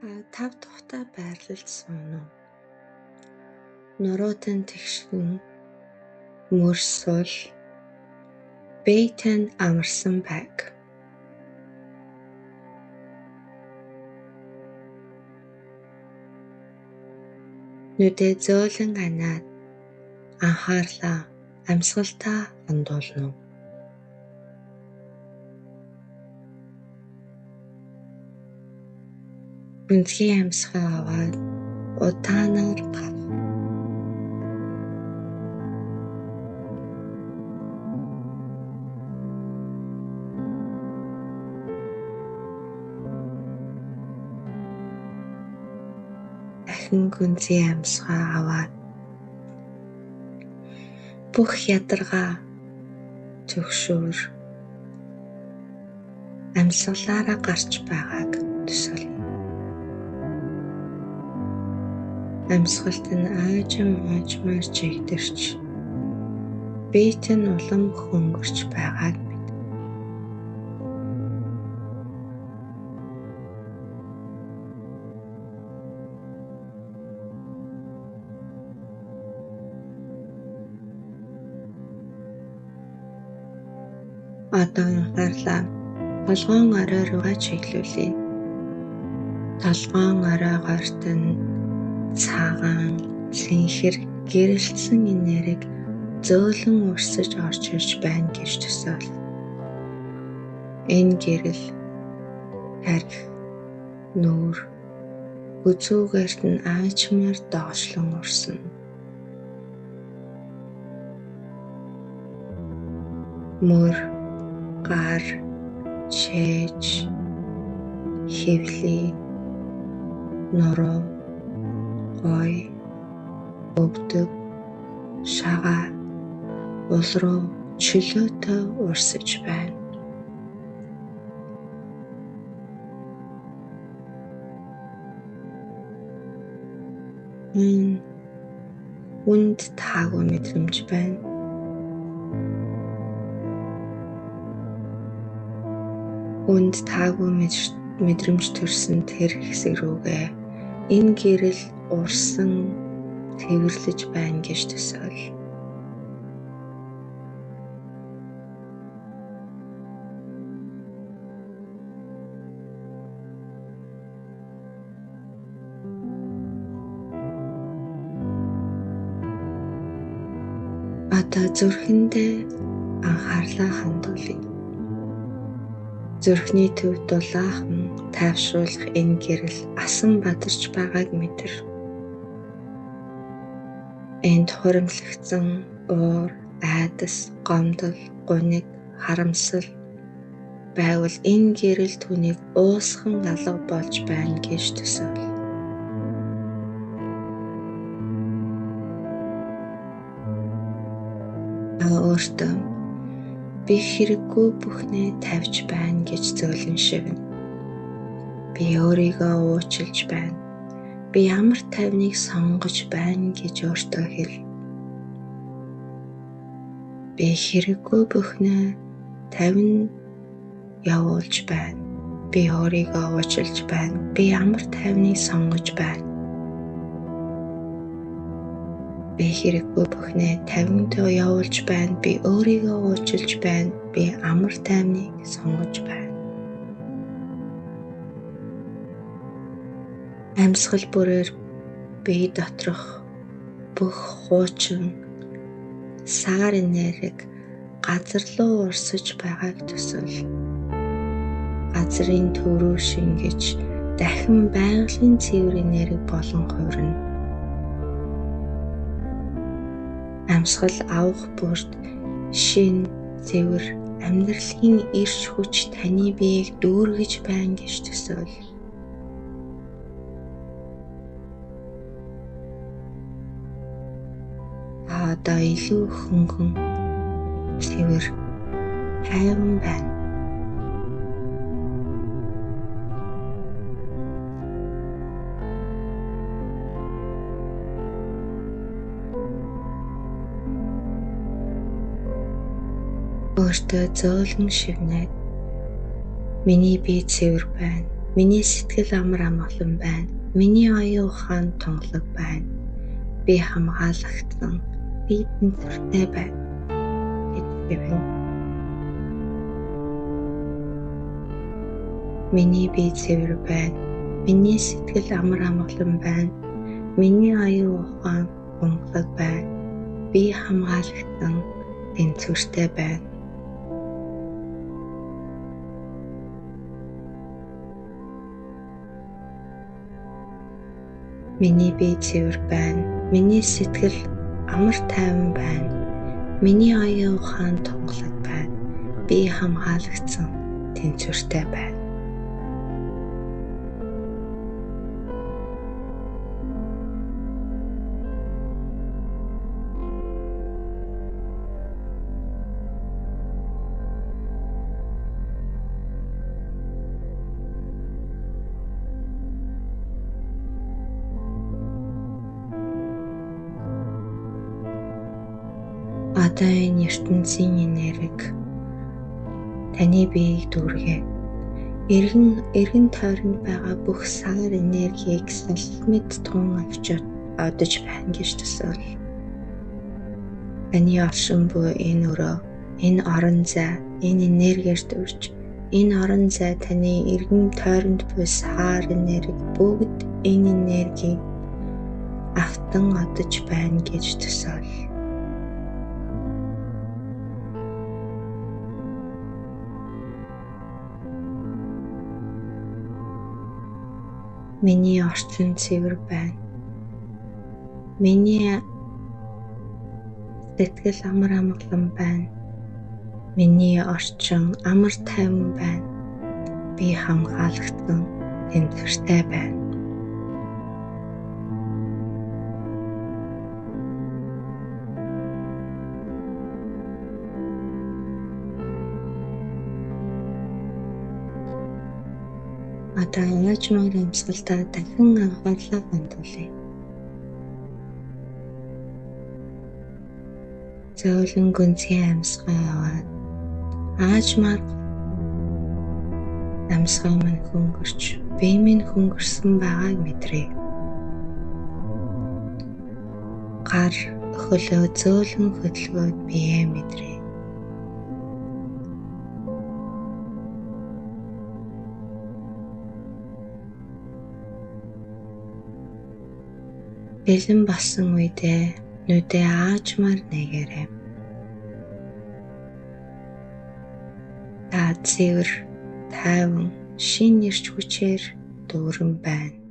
Тав тухтай байрлалд сууна уу? Нуруудан тэгшгэн мөрс сул бэйтэн амарсан байг. Нүдээ зөөлөн анаад анхаарлаа амьсгалтаа хандуулна уу? Гүнзгий амьсгаа аваад удаанаар гарах. Дахин гүнзгий амьсгаа аваад бүх ядаргаа зөвшөөр амьсгалаараа гарч байгааг төсөөлнө. Амьсгалт нь аажмаар чигдэрч биет нь улам хөнгөрч байгааг мэд. Одоо анхаарлаа толгоон орой руугаа чиглүүлье. Толгоон оройгоорт нь цагаан, цэнхэр, гэрэлтсэн энерги зөөлөн урсаж орж ирж байна гэж төсөөл. Энэ гэрэл, харих, нүүр, үзүүгээрт нь аажмаар доошлон урсна. Мөр, гар, чээж, хэвлий, нуруу, гой, өвдөг, шагаа, ул руу чөлөөтэй урсаж байна. Энэ үнд таагүй мэдрэмж байна. Үнд таагүй мэдрэмж төрсөн тэр хэсэг рүүгээ энэ гэрэл урсан тэрвэрлэж байна гэж төсөөл. Одоо зүрхэндээ анхаарлаа хандуулъя. Зүрхний төв дулаахан тайвшруулах энэ гэрэл асан бадарч байгааг мэдэр. Энд хуримлагдсан уур, айдас, гомдол, гуниг, харамсал байвал энэ гэрэл түүнийг уусхан алга болж байна гэж төсөөл. Өөртөө би хэрэггүй бүхнээ тавьж байна гэж зөөлөн шивнэ. Би өөрийгөө уучлж байна. Би ямар тайвныг сонгож байна гэж өөртөө хэл. Би хэрэггүй бүхнээ тавин явуулж байна. Би өөрийгөө уучлж байна. Би ямар тайвныг сонгож байна. Би хэрэггүй бүхнээ тавинд явуулж байна. Би өөрийгөө уучлж байна. Би амар тайвныг сонгож байна. Амьсгал бүрээр бие доторх бүх хуучин сар энерги газар руу урсаж байгааг төсөөл. Газрын төв рүү шингэж дахин байгалийн цэвэр энерги болон хувирна. Амьсгал авах бүрт шин, цэвэр амьдралын эрч хүч таны биеийг дүүргэж байна гэж төсөөл. Одоо илүү хөнгөн, цэвэр, хайван байна. Өөртөө зөөлөн шивнээд миний бие цэвэр байна. Миний сэтгэл амар амгалан байна. Миний оюун ухаан тунгалаг байна. Би хамгаалагдсан. Би тэнцвэртэй байна гэж хэвэн. Миний бие цэвэр байна. Миний сэтгэл амар амгалан байна. Миний оюун ухаан тунгалаг байна. Би хамгаалагдсан. Тэнцвэртэй байна. Миний бие цэвэр байна. Миний сэтгэл амар тайван байна. Миний оюун ухаан тунгалаг байна. Би хамгаалагдсан. Тэнцвэртэй байна. Одоо энэ ертөнцийн энерги таны биеийг дүүргээд эргэн тойронд байгаа бүх сар энергийг салхимд тун авчиж одож байна гэж төсөөл. Таны оршин буй энэ өрөө, энэ орон зай, энэ энергиэр дүүрч энэ орон зай таны эргэн тойронд буй сар энерги бүгд энэ энергийг автан одож байна гэж төсөөл. Миний орчин цэвэр байна. Миний сэтгэл амар амгалан байна. Миний орчин амар тайван байна. Би хамгаалагдсан, тэнцвэртэй байна. Одоо аажмаар амьсгалдаа дахин анхаарлаа хандуулъя. Зөөлөн гүнзгий амьсгаа яваад аажмаар амьсгаа минь хөнгөрч, бие минь хөнгөрсөн байгааг мэдрээ. Гар хөлөө зөөлөн хөдөлгөөд биеэ мэдрээ. Бэлэн болсон үедээ нүдээ аажмаар нэгээрэй. Та цэвэр, тайван, шин нэрч хүчээр дүүрэн байна.